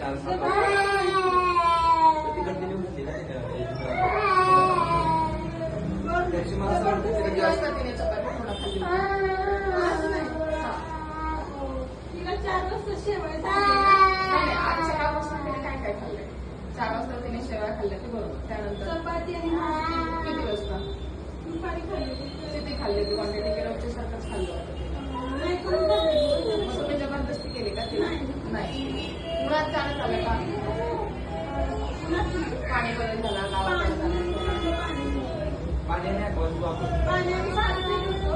4-7 ती कंटिन्यू घेतली ना त्याची मला असं वाटतं किती वाजता तिने चपाती थोडा खाल्ली तिला 4 वाजता शेवया नाही आज सकाळपासून तिने काय काय खाल्लंय 4 वाजता तिने शेवया खाल्ल्या ते बरोबर त्यानंतर चपाती आणि भाजी किती वाजता दुपारी खाल्ली किती खाल्ले ती क्वांटिटी की रोजच्या सारखंच खाल्लं होतं तिने नाही करून खाल्ली मग तुम्ही जबरदस्ती केली का तिला नाही मुळात जाणं झालं का पाणी बदल झाला गावाकडे झाला पाणी नाही बंद आपण पाण्याने सारं पीठ होतो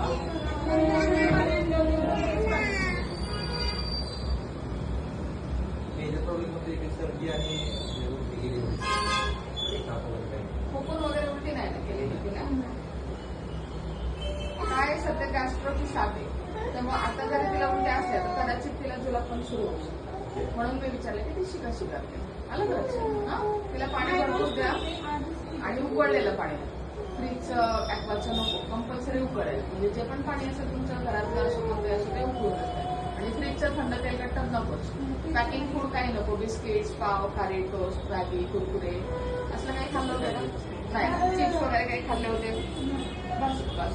मेजर प्रॉब्लेम होते की सर्दी आणि उलटी गेली होती खोकून वगैरे उलटी नाही ना केलेली तिला काय सध्या गॅस्ट्रोची साथ आहे त्यामुळे आता जरी तिला उलट्या असल्या तर कदाचित तिला जुलाब पण सुरू होऊ शकतो म्हणून मी विचारले की ती शिकाशी करते आलं का लक्षात तिला पाणी भरपूर द्या आणि उकळलेलं पाणी फ्रीजचं ॲक्वाचं नको कंपल्सरी उकळेल म्हणजे जे पण पाणी असेल तुमच्या घरातलं असो कोणते असो ते उकळून असतं आणि फ्रीजचं थंड तेलकट तर नकोच पॅकिंग फूड काही नको बिस्किट्स पाव खारी टोस्ट मॅगी कुरकुरे असलं काही खाल्लं होतं ना नाही चिप्स वगैरे काही खाल्ले होते बस बस